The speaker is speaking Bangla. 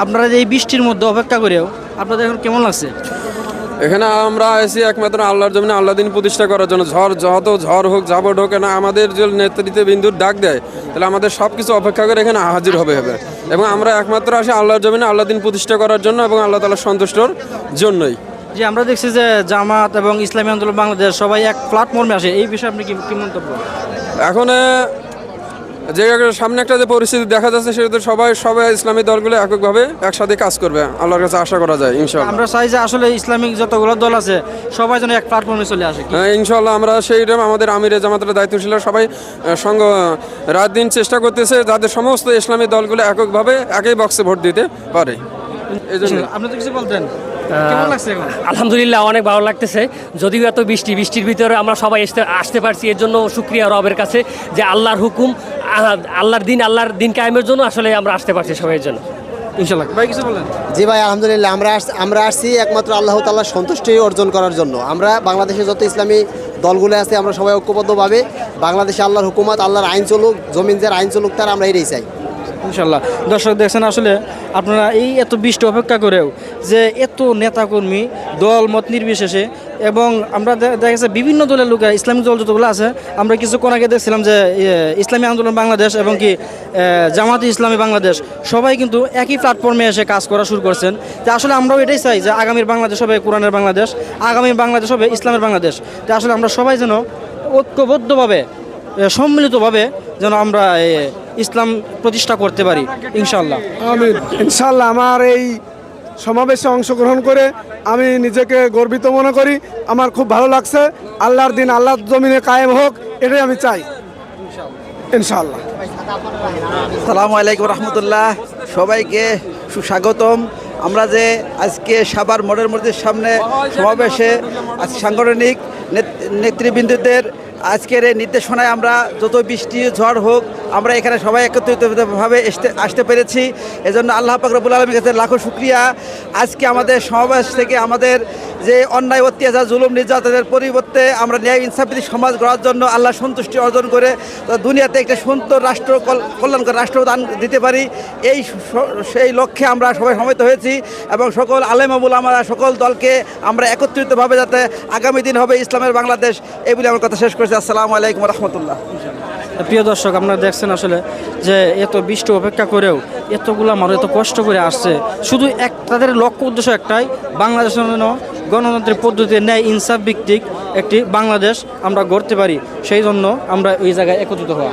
আপনারা যে এই বৃষ্টির মধ্যে অপেক্ষা করেও আপনাদের এখন কেমন লাগছে? এখানে আমরা এসেছি একমাত্র আল্লাহর জমিনে আল্লাহ দিন প্রতিষ্ঠা করার জন্য। যত ঝড় হোক ঝাপট হোক, না আমাদের যে নেতৃত্ববিন্দুর ডাক দেয়, তাহলে আমাদের সব কিছু অপেক্ষা করে এখানে হাজির হবে এবং আমরা একমাত্র আসি আল্লাহর জমিনে আল্লাহ দিন প্রতিষ্ঠা করার জন্য এবং আল্লাহ তাআলার সন্তুষ্টর জন্যই। যে আমরা দেখছি যে জামাত এবং ইসলামী আন্দোলন বাংলাদেশ সবাই এক প্ল্যাটফর্মে আসে, এই বিষয়ে আপনি কি মন্তব্য? এখন যে সামনে একটা যে পরিস্থিতি দেখা যাচ্ছে, সেটাতে সবাই ইসলামী দলগুলো এককভাবে একসাথে কাজ করবে, আল্লাহর কাছে আশা করা যায় ইনশাআল্লাহ। আমরা চাই যে আসলে ইসলামিক যতগুলো দল আছে সবাই যেন এক প্ল্যাটফর্মে চলে আসে। হ্যাঁ, ইনশাআল্লাহ আমরা সেইরকম আমাদের আমিরে জামাতের দায়িত্বশীল সবাই সঙ্গ রাত দিন চেষ্টা করতেছে যাতে সমস্ত ইসলামী দলগুলো এককভাবে একই বক্সে ভোট দিতে পারে। এই জন্য আপনি তো কিছু বলতেন, কেমন লাগছে এখন? আলহামদুলিল্লাহ, অনেক ভালো লাগতেছে। যদিও এত বৃষ্টির ভিতরে আমরা সবাই আসতে পারছি, এর জন্য শুকরিয়া রবের কাছে যে আল্লাহর হুকুম, আল্লাহর দিন কায়েমের জন্য আসলে আমরা আসতে পারছি সবাই জন্য ইনশাআল্লাহ। ভাই কিছু বলেন? জি ভাই, আলহামদুলিল্লাহ আমরা আসছি একমাত্র আল্লাহ তাআলার সন্তুষ্টি অর্জন করার জন্য। আমরা বাংলাদেশে যত ইসলামী দলগুলো আছে আমরা সবাই ঐক্যবদ্ধভাবে বাংলাদেশে আল্লাহর হুকুমত, আল্লাহর আইন চলুক, জমিন যার আইন চলুক, তার আমরা এটাই চাই ইনশাল্লাহ। দর্শক দেখছেন আসলে আপনারা এই এত বৃষ্টি অপেক্ষা করেও যে এত নেতাকর্মী দল মত নির্বিশেষে, এবং আমরা দেখা যাচ্ছে বিভিন্ন দলের লোক, ইসলামিক দল যতগুলো আছে, আমরা কিছুক্ষণ আগে দেখছিলাম যে ইসলামী আন্দোলন বাংলাদেশ এবং কি জামাতে ইসলামী বাংলাদেশ সবাই কিন্তু একই প্ল্যাটফর্মে এসে কাজ করা শুরু করছেন। তো আসলে আমরাও এটাই চাই যে আগামীর বাংলাদেশ হবে কোরআনের বাংলাদেশ, আগামী বাংলাদেশ হবে ইসলামের বাংলাদেশ। তো আসলে আমরা সবাই যেন ঐক্যবদ্ধভাবে সম্মিলিতভাবে যেন আমরা ইসলাম প্রতিষ্ঠা করতে পারি ইনশাআল্লাহ। আমিন। ইনশাআল্লাহ আমার এই সমাবেশে অংশগ্রহণ করে আমি নিজেকে গর্বিত মনে করি। আমার খুব ভালো লাগছে। আল্লাহর দিন আল্লাহর জমিনে কায়েম হোক, এটাই আমি চাই ইনশাআল্লাহ। আসসালামু আলাইকুম রহমতুল্লাহ, সবাইকে সুস্বাগতম। আমরা যে আজকে সাভার মোড়ের মধ্যে সামনে সমাবেশে সাংগঠনিক নেতৃবৃন্দদের আজকের এই নির্দেশনায় আমরা যত বৃষ্টি ঝড় হোক আমরা এখানে সবাই একত্রিতভাবে আসতে পেরেছি। এজন্য আল্লাহ পাক রব্বুল আলামিনের কাছে লাখো শুকরিয়া। আজকে আমাদের সমাবেশ থেকে আমাদের যে অন্যায় অত্যাচার জুলুম নির্যাতনের পরিবর্তে আমরা ন্যায় ইনসাফি সমাজ গড়ার জন্য আল্লাহ সন্তুষ্টি অর্জন করে দুনিয়াতে একটা সুন্দর রাষ্ট্র কল্যাণকর রাষ্ট্র দান দিতে পারি, সেই লক্ষ্যে আমরা সবাই সমবেত হয়েছি এবং সকল আলেম ওলামা সকল দলকে আমরা একত্রিতভাবে যাতে আগামী দিন হবে ইসলামের বাংলাদেশ, এই বলে আমার কথা শেষ করেছি। আসসালামু আলাইকুম রহমতুল্লাহ। প্রিয় দর্শক, আপনারা দেখছেন আসলে যে এত বৃষ্টি অপেক্ষা করেও এতগুলা মানুষ এত কষ্ট করে আসছে, শুধু তাদের লক্ষ্য উদ্দেশ্য একটাই, বাংলাদেশের জন্য গণতন্ত্রের পদ্ধতিতে ন্যায় ইনসাফ ভিত্তিক একটি বাংলাদেশ আমরা গড়তে পারি, সেই জন্য আমরা ওই জায়গায় একত্রিত হওয়া।